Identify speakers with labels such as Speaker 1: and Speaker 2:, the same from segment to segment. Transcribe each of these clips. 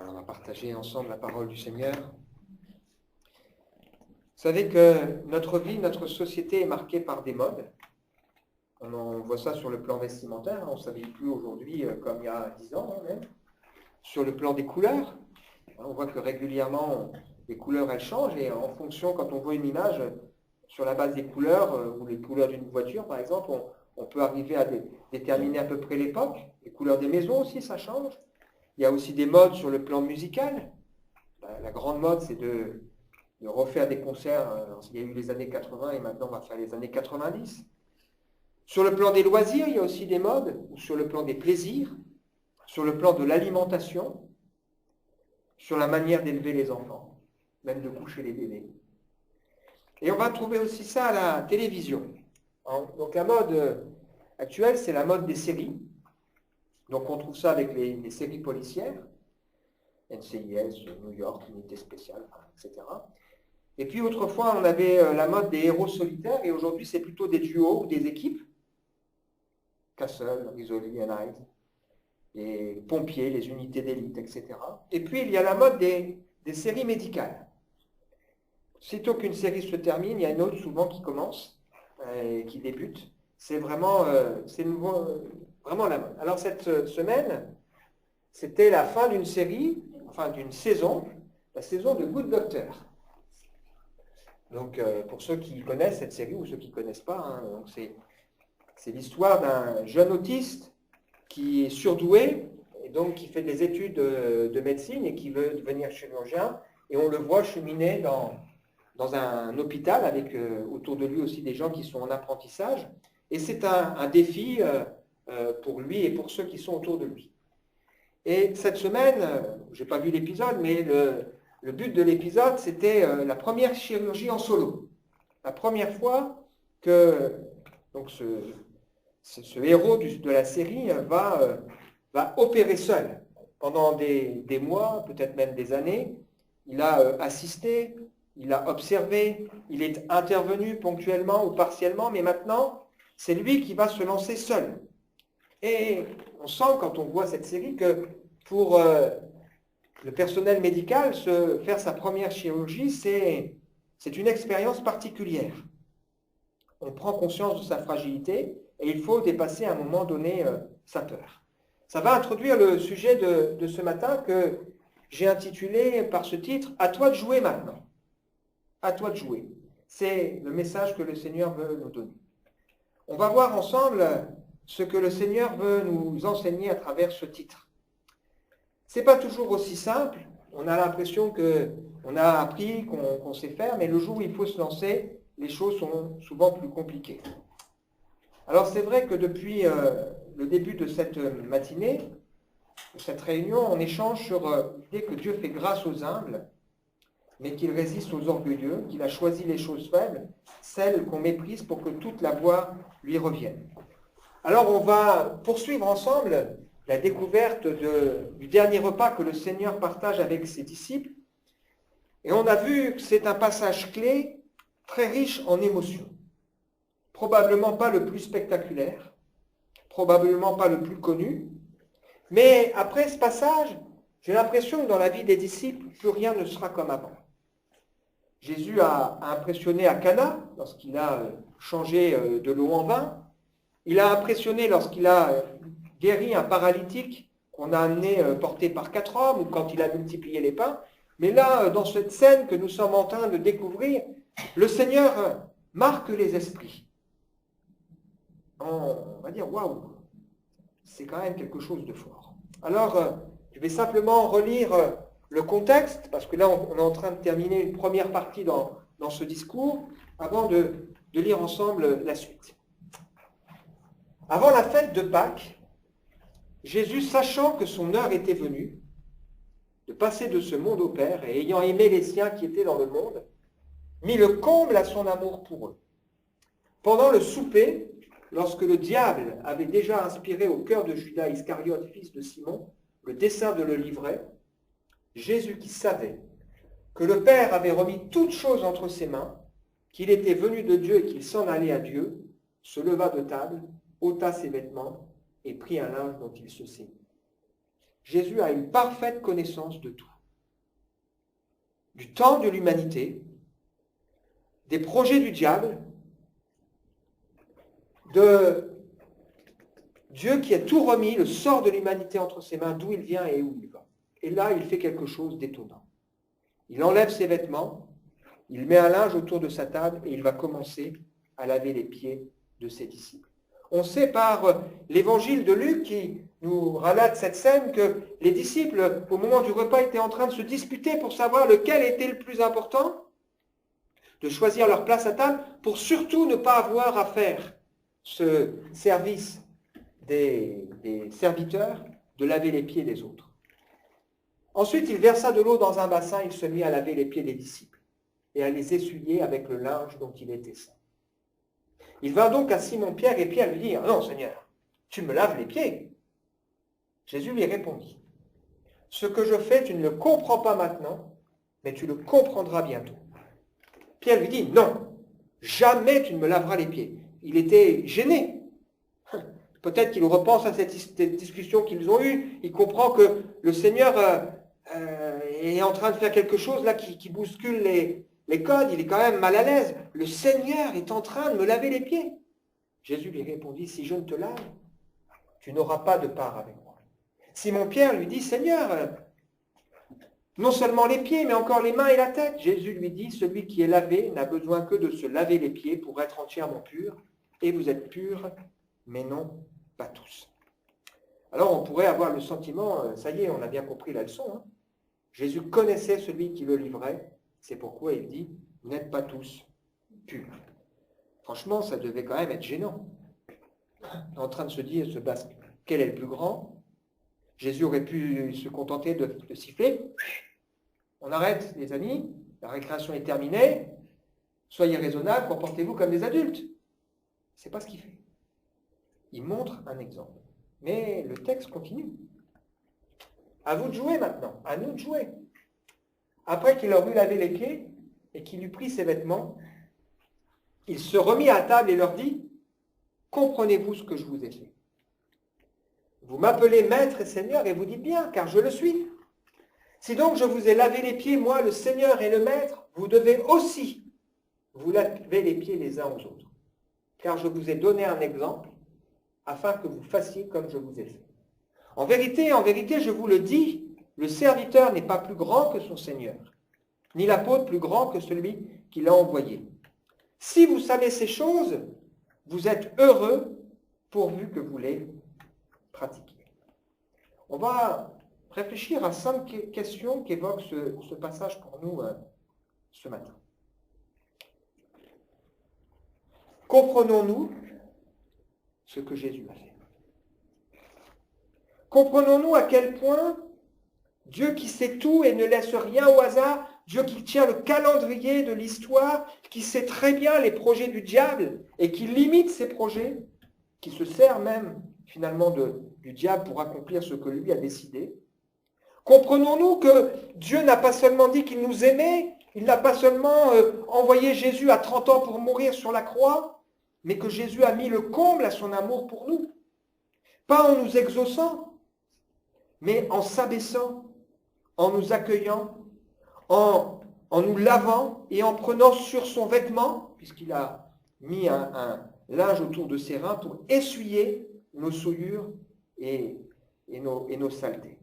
Speaker 1: Voilà, on va partager ensemble la parole du Seigneur. Vous savez que notre vie, notre société est marquée par des modes. On voit ça sur le plan vestimentaire, on ne s'habille plus aujourd'hui comme il y a 10 ans même. Sur le plan des couleurs, on voit que régulièrement les couleurs elles changent et en fonction, quand on voit une image, sur la base des couleurs, ou les couleurs d'une voiture par exemple, on peut arriver à déterminer à peu près l'époque. Les couleurs des maisons aussi, ça change. Il y a aussi des modes sur le plan musical. La grande mode, c'est de refaire des concerts. Il y a eu les années 80 et maintenant on va faire les années 90. Sur le plan des loisirs, il y a aussi des modes, ou sur le plan des plaisirs, sur le plan de l'alimentation, sur la manière d'élever les enfants, même de coucher les bébés. Et on va trouver aussi ça à la télévision. Donc la mode actuelle, c'est la mode des séries. Donc on trouve ça avec les séries policières, NCIS, New York, Unité spéciale, etc. Et puis autrefois, on avait la mode des héros solitaires, et aujourd'hui, c'est plutôt des duos ou des équipes. Castle, Rizzoli, Hyde, les pompiers, les unités d'élite, etc. Et puis, il y a la mode des séries médicales. Sitôt qu'une série se termine, il y a une autre souvent qui commence, qui débute. C'est vraiment, vraiment la mode. Alors cette semaine, c'était la fin d'une série, enfin d'une saison, la saison de Good Doctor. Donc pour ceux qui connaissent cette série ou ceux qui ne connaissent pas, donc c'est l'histoire d'un jeune autiste qui est surdoué et donc qui fait des études de médecine et qui veut devenir chirurgien. Et on le voit cheminer dans un hôpital avec autour de lui aussi des gens qui sont en apprentissage. Et c'est un défi pour lui et pour ceux qui sont autour de lui. Et cette semaine, je n'ai pas vu l'épisode, mais le but de l'épisode, c'était la première chirurgie en solo. La première fois que donc ce héros de la série va opérer seul. Pendant des mois, peut-être même des années, il a assisté, il a observé, il est intervenu ponctuellement ou partiellement, mais maintenant, c'est lui qui va se lancer seul. Et on sent, quand on voit cette série, que pour le personnel médical, faire sa première chirurgie, c'est une expérience particulière. On prend conscience de sa fragilité et il faut dépasser à un moment donné sa peur. Ça va introduire le sujet de ce matin que j'ai intitulé par ce titre « À toi de jouer maintenant ». À toi de jouer. C'est le message que le Seigneur veut nous donner. On va voir ensemble ce que le Seigneur veut nous enseigner à travers ce titre. Ce n'est pas toujours aussi simple. On a l'impression qu'on a appris, qu'on sait faire, mais le jour où il faut se lancer, les choses sont souvent plus compliquées. Alors c'est vrai que depuis le début de cette matinée, de cette réunion, on échange sur l'idée que Dieu fait grâce aux humbles, mais qu'il résiste aux orgueilleux, qu'il a choisi les choses faibles, celles qu'on méprise pour que toute la gloire lui revienne. Alors on va poursuivre ensemble la découverte du dernier repas que le Seigneur partage avec ses disciples. Et on a vu que c'est un passage clé, très riche en émotions. Probablement pas le plus spectaculaire, probablement pas le plus connu, mais après ce passage, j'ai l'impression que dans la vie des disciples, plus rien ne sera comme avant. Jésus a impressionné à Cana lorsqu'il a changé de l'eau en vin. Il a impressionné lorsqu'il a guéri un paralytique qu'on a amené porté par 4 hommes ou quand il a multiplié les pains. Mais là, dans cette scène que nous sommes en train de découvrir, le Seigneur marque les esprits. On va dire, waouh, c'est quand même quelque chose de fort. Alors, je vais simplement relire le contexte, parce que là, on est en train de terminer une première partie dans ce discours, avant de lire ensemble la suite. Avant la fête de Pâques, Jésus, sachant que son heure était venue, de passer de ce monde au Père, et ayant aimé les siens qui étaient dans le monde, mit le comble à son amour pour eux. Pendant le souper, lorsque le diable avait déjà inspiré au cœur de Judas Iscariote, fils de Simon, le dessein de le livrer, Jésus, qui savait que le Père avait remis toutes choses entre ses mains, qu'il était venu de Dieu et qu'il s'en allait à Dieu, se leva de table, ôta ses vêtements et prit un linge dont il se ceignit. Jésus a une parfaite connaissance de tout. Du temps de l'humanité, des projets du diable, de Dieu qui a tout remis, le sort de l'humanité entre ses mains, d'où il vient et où il va. Et là, il fait quelque chose d'étonnant. Il enlève ses vêtements, il met un linge autour de sa table et il va commencer à laver les pieds de ses disciples. On sait par l'évangile de Luc qui nous relate cette scène que les disciples, au moment du repas, étaient en train de se disputer pour savoir lequel était le plus important, de choisir leur place à table pour surtout ne pas avoir à faire ce service des serviteurs de laver les pieds des autres. Ensuite, il versa de l'eau dans un bassin, il se mit à laver les pieds des disciples et à les essuyer avec le linge dont il était saint. Il vint donc à Simon-Pierre et Pierre lui dit « Non, Seigneur, tu me laves les pieds ?» Jésus lui répondit « Ce que je fais, tu ne le comprends pas maintenant, mais tu le comprendras bientôt. » Pierre lui dit « Non, jamais tu ne me laveras les pieds. » Il était gêné. Peut-être qu'il repense à cette discussion qu'ils ont eue. Il comprend que le Seigneur est en train de faire quelque chose là qui bouscule les codes. Il est quand même mal à l'aise. Le Seigneur est en train de me laver les pieds. Jésus lui répondit, si je ne te lave, tu n'auras pas de part avec moi. Simon-Pierre lui dit, Seigneur, non seulement les pieds, mais encore les mains et la tête. Jésus lui dit, celui qui est lavé n'a besoin que de se laver les pieds pour être entièrement pur. Et vous êtes purs, mais non, pas tous. Alors on pourrait avoir le sentiment, ça y est, on a bien compris la leçon. Hein. Jésus connaissait celui qui le livrait, c'est pourquoi il dit, vous n'êtes pas tous purs. Franchement, ça devait quand même être gênant. En train de se dire, quel est le plus grand? Jésus aurait pu se contenter de siffler. On arrête, les amis, la récréation est terminée, soyez raisonnables, comportez-vous comme des adultes. C'est pas ce qu'il fait. Il montre un exemple. Mais le texte continue. À vous de jouer maintenant, à nous de jouer. Après qu'il leur eut lavé les pieds et qu'il eut pris ses vêtements, il se remit à table et leur dit, comprenez-vous ce que je vous ai fait? Vous m'appelez maître et seigneur et vous dites bien, car je le suis. Si donc je vous ai lavé les pieds, moi, le Seigneur et le maître, vous devez aussi vous laver les pieds les uns aux autres. Car je vous ai donné un exemple, afin que vous fassiez comme je vous ai fait. En vérité, je vous le dis, le serviteur n'est pas plus grand que son Seigneur, ni l'apôtre plus grand que celui qui l'a envoyé. Si vous savez ces choses, vous êtes heureux pourvu que vous les pratiquiez. On va réfléchir à 5 questions qu'évoque ce passage pour nous ce matin. Comprenons-nous ce que Jésus a fait? Comprenons-nous à quel point Dieu qui sait tout et ne laisse rien au hasard, Dieu qui tient le calendrier de l'histoire, qui sait très bien les projets du diable et qui limite ses projets, qui se sert même finalement du diable pour accomplir ce que lui a décidé. Comprenons-nous que Dieu n'a pas seulement dit qu'il nous aimait, il n'a pas seulement envoyé Jésus à 30 ans pour mourir sur la croix, mais que Jésus a mis le comble à son amour pour nous. Pas en nous exauçant, mais en s'abaissant, en nous accueillant, en nous lavant et en prenant sur son vêtement, puisqu'il a mis un linge autour de ses reins pour essuyer nos souillures et nos saletés.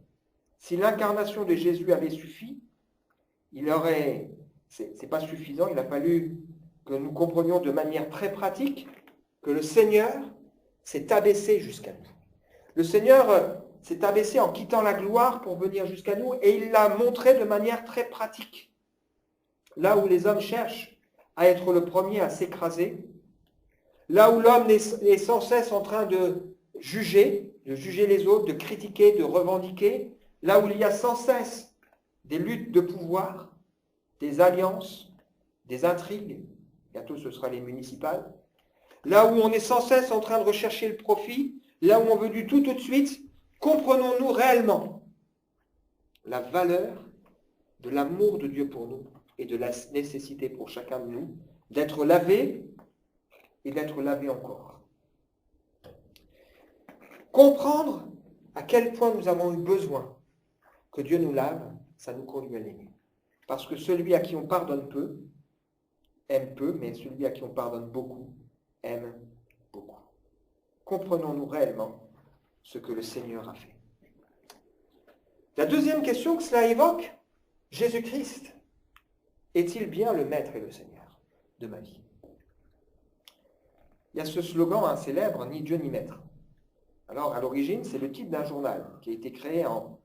Speaker 1: Si l'incarnation de Jésus avait suffi, c'est pas suffisant, il a fallu que nous comprenions de manière très pratique que le Seigneur s'est abaissé jusqu'à nous. Le Seigneur s'est abaissé en quittant la gloire pour venir jusqu'à nous et il l'a montré de manière très pratique. Là où les hommes cherchent à être le premier à s'écraser, là où l'homme est sans cesse en train de juger les autres, de critiquer, de revendiquer, là où il y a sans cesse des luttes de pouvoir, des alliances, des intrigues, bientôt ce sera les municipales, là où on est sans cesse en train de rechercher le profit, là où on veut du tout de suite, comprenons-nous réellement la valeur de l'amour de Dieu pour nous et de la nécessité pour chacun de nous d'être lavé et d'être lavé encore. Comprendre à quel point nous avons eu besoin que Dieu nous lave, ça nous conduit à l'aimer. Parce que celui à qui on pardonne peu, aime peu, mais celui à qui on pardonne beaucoup, aime beaucoup. Comprenons-nous réellement ce que le Seigneur a fait? La deuxième question que cela évoque, Jésus-Christ est-il bien le Maître et le Seigneur de ma vie? Il y a ce slogan célèbre, ni Dieu ni Maître. Alors, à l'origine, c'est le titre d'un journal qui a été créé en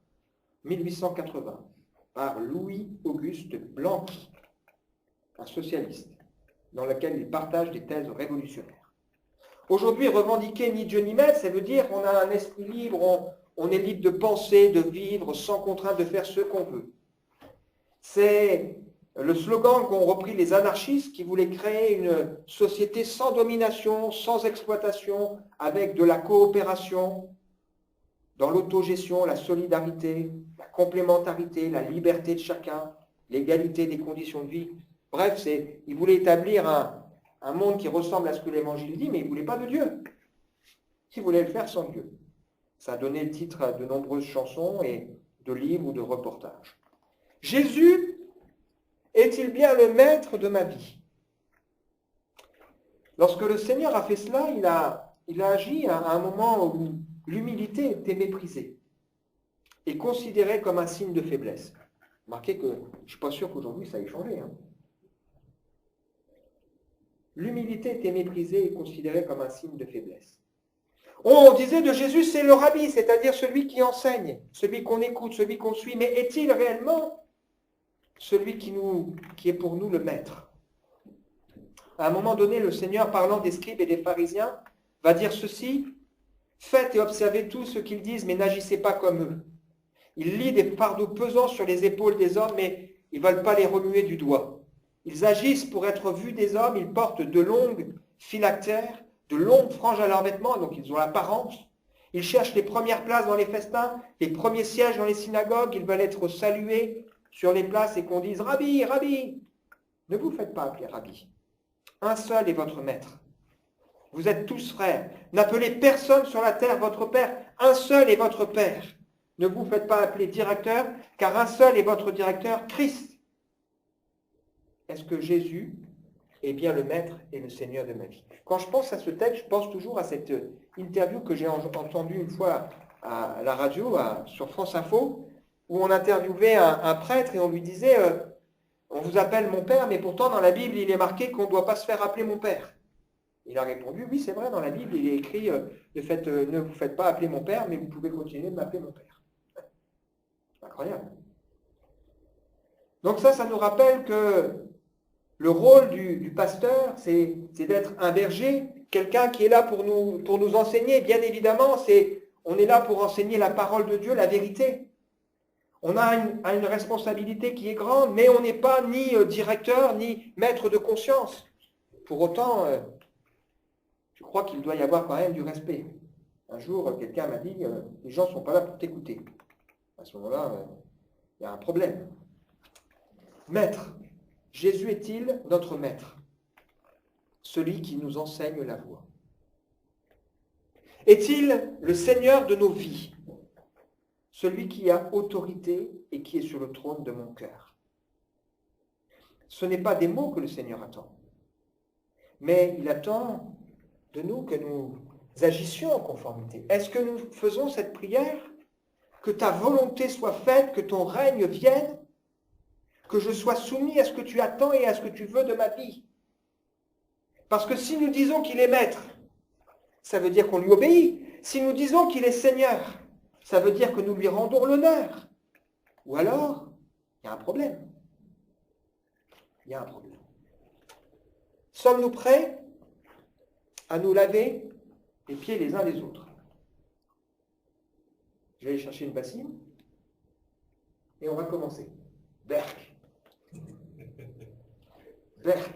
Speaker 1: 1880 par Louis-Auguste Blanqui, un socialiste, dans lequel il partage des thèses révolutionnaires. Aujourd'hui, revendiquer ni Dieu ni Maître, ça veut dire qu'on a un esprit libre, on est libre de penser, de vivre, sans contrainte de faire ce qu'on veut. C'est le slogan qu'ont repris les anarchistes qui voulaient créer une société sans domination, sans exploitation, avec de la coopération, dans l'autogestion, la solidarité, la complémentarité, la liberté de chacun, l'égalité des conditions de vie. Bref, ils voulaient établir un monde qui ressemble à ce que l'Évangile dit, mais ils ne voulaient pas de Dieu. Ils voulaient le faire sans Dieu. Ça a donné le titre à de nombreuses chansons et de livres ou de reportages. Jésus est-il bien le maître de ma vie? Lorsque le Seigneur a fait cela, il a agi à un moment où l'humilité était méprisée et considérée comme un signe de faiblesse. Remarquez que je ne suis pas sûr qu'aujourd'hui ça ait changé. L'humilité était méprisée et considérée comme un signe de faiblesse. On disait de Jésus, c'est le rabbi, c'est-à-dire celui qui enseigne, celui qu'on écoute, celui qu'on suit. Mais est-il réellement celui qui est pour nous le maître? À un moment donné, le Seigneur, parlant des scribes et des pharisiens, va dire ceci: faites et observez tout ce qu'ils disent, mais n'agissez pas comme eux. Ils lient des fardeaux pesants sur les épaules des hommes, mais ils ne veulent pas les remuer du doigt. Ils agissent pour être vus des hommes, ils portent de longues phylactères, de longues franges à leurs vêtements, donc ils ont l'apparence. Ils cherchent les premières places dans les festins, les premiers sièges dans les synagogues, ils veulent être salués sur les places et qu'on dise « Rabbi, Rabbi ». Ne vous faites pas appeler Rabbi. Un seul est votre maître. Vous êtes tous frères. N'appelez personne sur la terre votre père. Un seul est votre père. Ne vous faites pas appeler directeur, car un seul est votre directeur, Christ. Est-ce que Jésus est bien le maître et le Seigneur de ma vie? Quand je pense à ce texte, je pense toujours à cette interview que j'ai entendue une fois à la radio, sur France Info, où on interviewait un prêtre et on lui disait on vous appelle mon père, mais pourtant dans la Bible, il est marqué qu'on ne doit pas se faire appeler mon père. Il a répondu, oui, c'est vrai, dans la Bible, il est écrit ne vous faites pas appeler mon père, mais vous pouvez continuer de m'appeler mon père. Incroyable. Donc ça nous rappelle que le rôle du pasteur, c'est d'être un berger, quelqu'un qui est là pour nous enseigner. Bien évidemment, on est là pour enseigner la parole de Dieu, la vérité. On a une responsabilité qui est grande, mais on n'est pas ni directeur, ni maître de conscience. Pour autant, je crois qu'il doit y avoir quand même du respect. Un jour, quelqu'un m'a dit, les gens ne sont pas là pour t'écouter. À ce moment-là, il y a un problème. Maître. Jésus est-il notre maître? Celui qui nous enseigne la voie. Est-il le Seigneur de nos vies? Celui qui a autorité et qui est sur le trône de mon cœur. Ce n'est pas des mots que le Seigneur attend, mais il attend de nous que nous agissions en conformité. Est-ce que nous faisons cette prière? Que ta volonté soit faite, que ton règne vienne, que je sois soumis à ce que tu attends et à ce que tu veux de ma vie. Parce que si nous disons qu'il est maître, ça veut dire qu'on lui obéit. Si nous disons qu'il est Seigneur, ça veut dire que nous lui rendons l'honneur. Ou alors, il y a un problème. Il y a un problème. Sommes-nous prêts à nous laver les pieds les uns les autres? Je vais aller chercher une bassine et on va commencer. Berk. Berk.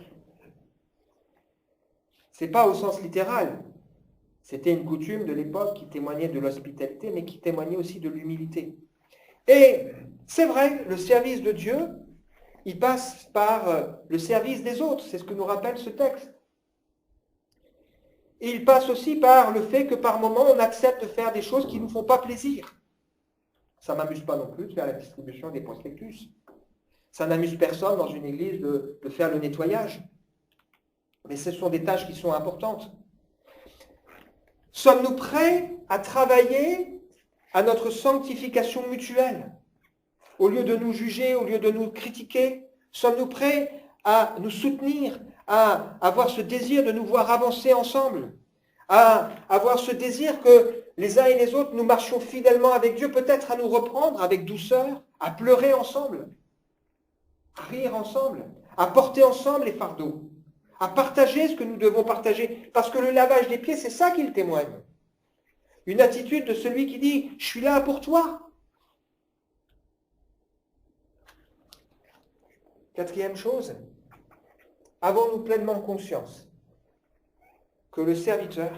Speaker 1: C'est pas au sens littéral. C'était une coutume de l'époque qui témoignait de l'hospitalité, mais qui témoignait aussi de l'humilité. Et c'est vrai, le service de Dieu, il passe par le service des autres. C'est ce que nous rappelle ce texte. Et il passe aussi par le fait que par moments, on accepte de faire des choses qui ne nous font pas plaisir. Ça ne m'amuse pas non plus de faire la distribution des prospectus. Ça n'amuse personne dans une église de faire le nettoyage. Mais ce sont des tâches qui sont importantes. Sommes-nous prêts à travailler à notre sanctification mutuelle? Au lieu de nous juger, au lieu de nous critiquer, sommes-nous prêts à nous soutenir, à avoir ce désir de nous voir avancer ensemble, à avoir ce désir que les uns et les autres, nous marchions fidèlement avec Dieu, peut-être à nous reprendre avec douceur, à pleurer ensemble, à rire ensemble, à porter ensemble les fardeaux, à partager ce que nous devons partager, parce que le lavage des pieds, c'est ça qu'il témoigne. Une attitude de celui qui dit « Je suis là pour toi ». Quatrième chose, avons-nous pleinement conscience que le serviteur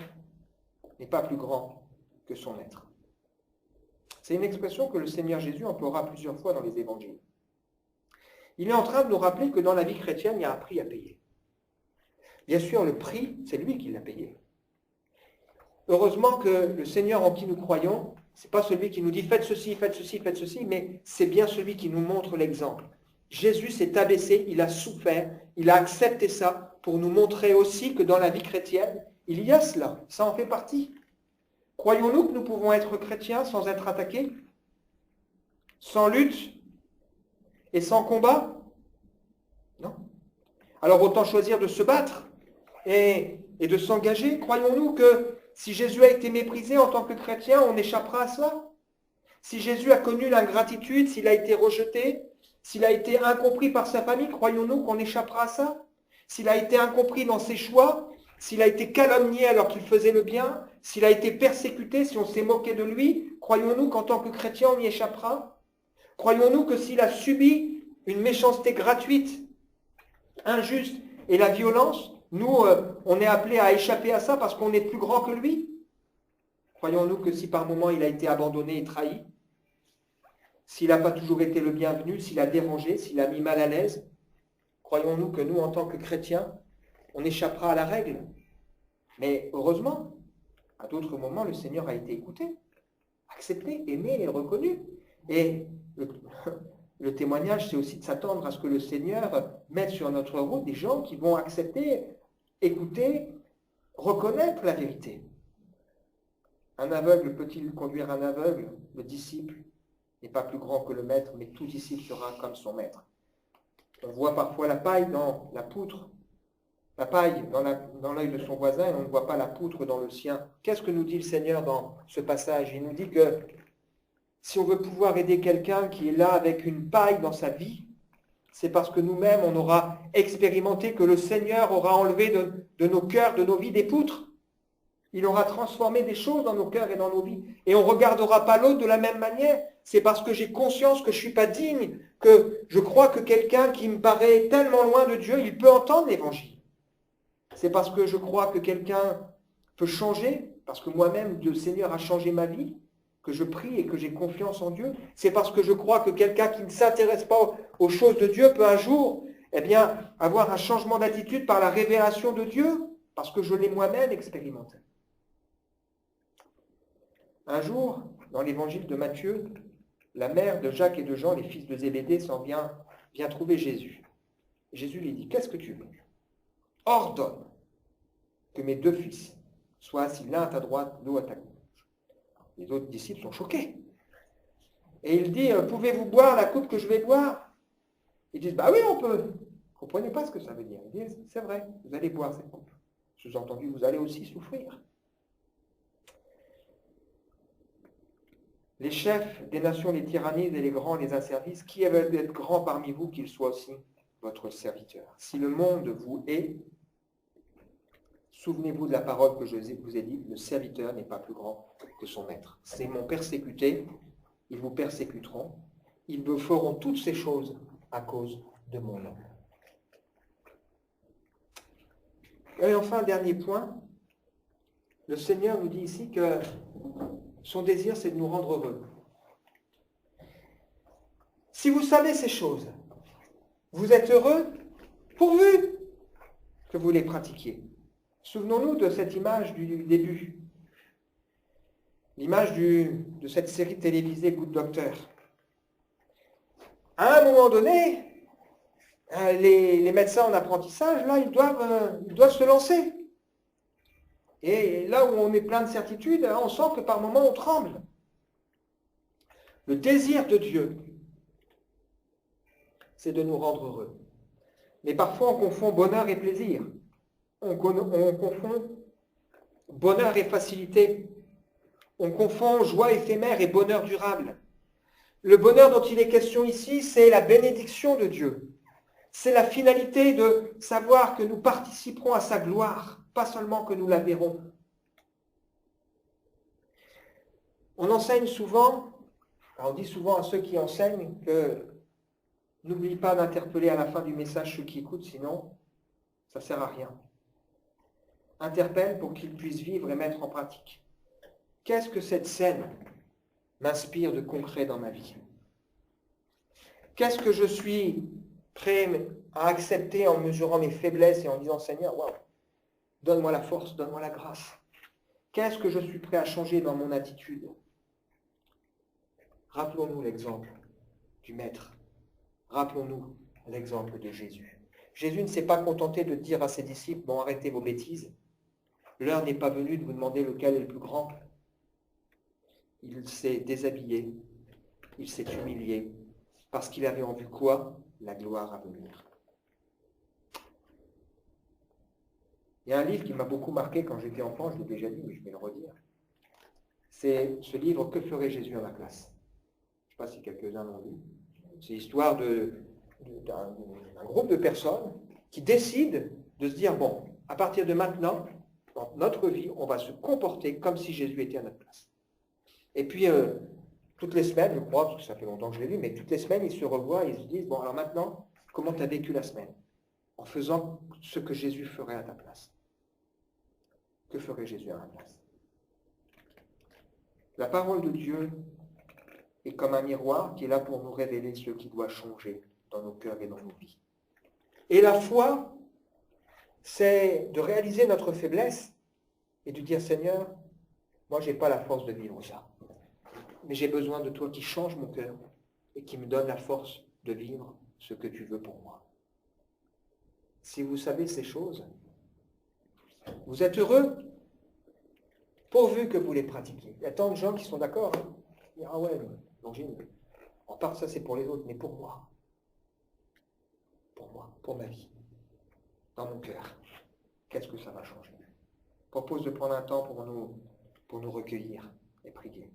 Speaker 1: n'est pas plus grand que son maître. C'est une expression que le Seigneur Jésus emploiera plusieurs fois dans les évangiles. Il est en train de nous rappeler que dans la vie chrétienne, il y a un prix à payer. Bien sûr, le prix, c'est lui qui l'a payé. Heureusement que le Seigneur en qui nous croyons, ce n'est pas celui qui nous dit « faites ceci, faites ceci, faites ceci », mais c'est bien celui qui nous montre l'exemple. Jésus s'est abaissé, il a souffert, il a accepté ça pour nous montrer aussi que dans la vie chrétienne, il y a cela, ça en fait partie. Croyons-nous que nous pouvons être chrétiens sans être attaqués, sans lutte et sans combat? Non. Alors autant choisir de se battre et de s'engager. Croyons-nous que si Jésus a été méprisé en tant que chrétien, on échappera à cela? Si Jésus a connu l'ingratitude, s'il a été rejeté, s'il a été incompris par sa famille, croyons-nous qu'on échappera à ça? S'il a été incompris dans ses choix, s'il a été calomnié alors qu'il faisait le bien, s'il a été persécuté, si on s'est moqué de lui, croyons-nous qu'en tant que chrétien, on y échappera? Croyons-nous que s'il a subi une méchanceté gratuite, injuste et la violence, nous, on est appelés à échapper à ça parce qu'on est plus grand que lui? Croyons-nous que si par moment il a été abandonné et trahi, s'il n'a pas toujours été le bienvenu, s'il a dérangé, s'il a mis mal à l'aise, croyons-nous que nous, en tant que chrétiens, on échappera à la règle? Mais heureusement, à d'autres moments, le Seigneur a été écouté, accepté, aimé et reconnu. Et le témoignage, c'est aussi de s'attendre à ce que le Seigneur mette sur notre route des gens qui vont accepter, écouter, reconnaître la vérité. Un aveugle peut-il conduire un aveugle? Le disciple n'est pas plus grand que le maître, mais tout disciple sera comme son maître. On voit parfois la paille dans la poutre, la paille dans l'œil de son voisin, et on ne voit pas la poutre dans le sien. Qu'est-ce que nous dit le Seigneur dans ce passage? Il nous dit que si on veut pouvoir aider quelqu'un qui est là avec une paille dans sa vie, c'est parce que nous-mêmes, on aura expérimenté que le Seigneur aura enlevé de nos cœurs, de nos vies, des poutres. Il aura transformé des choses dans nos cœurs et dans nos vies. Et on ne regardera pas l'autre de la même manière. C'est parce que j'ai conscience que je ne suis pas digne, que je crois que quelqu'un qui me paraît tellement loin de Dieu, il peut entendre l'Évangile. C'est parce que je crois que quelqu'un peut changer, parce que moi-même, le Seigneur a changé ma vie, que je prie et que j'ai confiance en Dieu. C'est parce que je crois que quelqu'un qui ne s'intéresse pas aux choses de Dieu peut un jour, avoir un changement d'attitude par la révélation de Dieu, parce que je l'ai moi-même expérimenté. Un jour, dans l'évangile de Matthieu, la mère de Jacques et de Jean, les fils de Zébédée, vient trouver Jésus. Jésus lui dit, qu'est-ce que tu veux? Ordonne que mes deux fils soient assis l'un à ta droite, l'autre à ta gauche. Les autres disciples sont choqués. Et il dit, pouvez-vous boire la coupe que je vais boire? Ils disent, bah oui, on peut. Vous ne comprenez pas ce que ça veut dire. Ils disent, c'est vrai, vous allez boire cette coupe. Sous-entendu, vous allez aussi souffrir. Les chefs des nations les tyrannisent et les grands les asservissent. Qui veut être grand parmi vous, qu'il soit aussi votre serviteur? Si le monde vous hait, souvenez-vous de la parole que je vous ai dite, le serviteur n'est pas plus grand que son maître. S'ils m'ont persécuté, ils vous persécuteront. Ils vous feront toutes ces choses à cause de mon nom. Et enfin, dernier point, le Seigneur nous dit ici que son désir, c'est de nous rendre heureux. Si vous savez ces choses, vous êtes heureux pourvu que vous les pratiquiez. Souvenons-nous de cette image du début, l'image de cette série télévisée Good Doctor. À un moment donné, les médecins en apprentissage, là, ils doivent se lancer. Et là où on est plein de certitudes, on sent que par moments on tremble. Le désir de Dieu, c'est de nous rendre heureux. Mais parfois on confond bonheur et plaisir. On confond bonheur et facilité. On confond joie éphémère et bonheur durable. Le bonheur dont il est question ici, c'est la bénédiction de Dieu. C'est la finalité de savoir que nous participerons à sa gloire, pas seulement que nous la verrons. On enseigne souvent, on dit souvent à ceux qui enseignent que n'oublie pas d'interpeller à la fin du message ceux qui écoutent, sinon ça ne sert à rien. Interpelle pour qu'ils puissent vivre et mettre en pratique. Qu'est-ce que cette scène m'inspire de concret dans ma vie? Qu'est-ce que je suis prêt à accepter en mesurant mes faiblesses et en disant Seigneur, waouh, donne-moi la force, donne-moi la grâce. Qu'est-ce que je suis prêt à changer dans mon attitude? Rappelons-nous l'exemple du Maître. Rappelons-nous l'exemple de Jésus. Jésus ne s'est pas contenté de dire à ses disciples, bon, arrêtez vos bêtises. L'heure n'est pas venue de vous demander lequel est le plus grand. Il s'est déshabillé, il s'est humilié, parce qu'il avait en vue quoi? La gloire à venir. Il y a un livre qui m'a beaucoup marqué quand j'étais enfant, je l'ai déjà dit, mais je vais le redire. C'est ce livre « Que ferait Jésus à ma place ?» Je ne sais pas si quelques-uns l'ont lu. C'est l'histoire d'un groupe de personnes qui décident de se dire, bon, à partir de maintenant, dans notre vie, on va se comporter comme si Jésus était à notre place. Et puis, toutes les semaines, je crois, parce que ça fait longtemps que je l'ai lu, mais toutes les semaines, ils se revoient et ils se disent, bon, alors maintenant, comment tu as vécu la semaine? En faisant ce que Jésus ferait à ta place. Que ferait Jésus à ma place? La parole de Dieu est comme un miroir qui est là pour nous révéler ce qui doit changer dans nos cœurs et dans nos vies. Et la foi, c'est de réaliser notre faiblesse et de dire, Seigneur, moi, je n'ai pas la force de vivre ça. Mais j'ai besoin de toi qui change mon cœur et qui me donne la force de vivre ce que tu veux pour moi. Si vous savez ces choses, vous êtes heureux pourvu que vous les pratiquiez. Il y a tant de gens qui sont d'accord. Ah ouais, l'angile, en part ça c'est pour les autres, mais pour moi, pour ma vie, dans mon cœur, qu'est-ce que ça va changer? Je propose de prendre un temps pour nous recueillir et prier.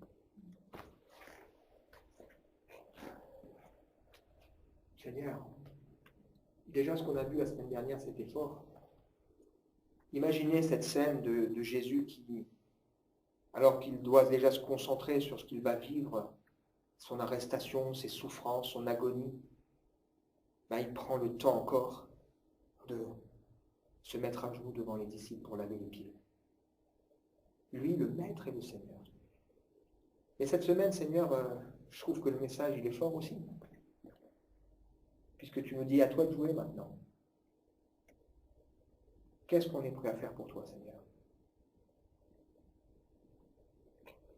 Speaker 1: Seigneur, déjà ce qu'on a vu la semaine dernière, c'était fort. Imaginez cette scène de Jésus qui, alors qu'il doit déjà se concentrer sur ce qu'il va vivre, son arrestation, ses souffrances, son agonie, il prend le temps encore de se mettre à genoux devant les disciples pour laver les pieds. Lui, le Maître et le Seigneur. Et cette semaine, Seigneur, je trouve que le message, il est fort aussi. Puisque tu nous dis à toi de jouer maintenant. Qu'est-ce qu'on est prêt à faire pour toi, Seigneur?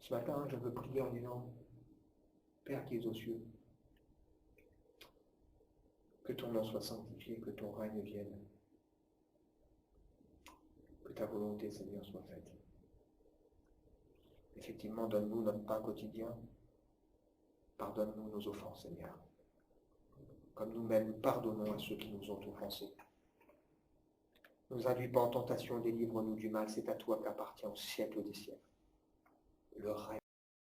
Speaker 1: Ce matin, je veux prier en disant, Père qui es aux cieux, que ton nom soit sanctifié, que ton règne vienne, que ta volonté, Seigneur, soit faite. Effectivement, donne-nous notre pain quotidien, pardonne-nous nos offenses, Seigneur, comme nous-mêmes pardonnons à ceux qui nous ont offensés. Ne nous induis pas en tentation, délivre-nous du mal, c'est à toi qu'appartient au siècle des siècles le règne.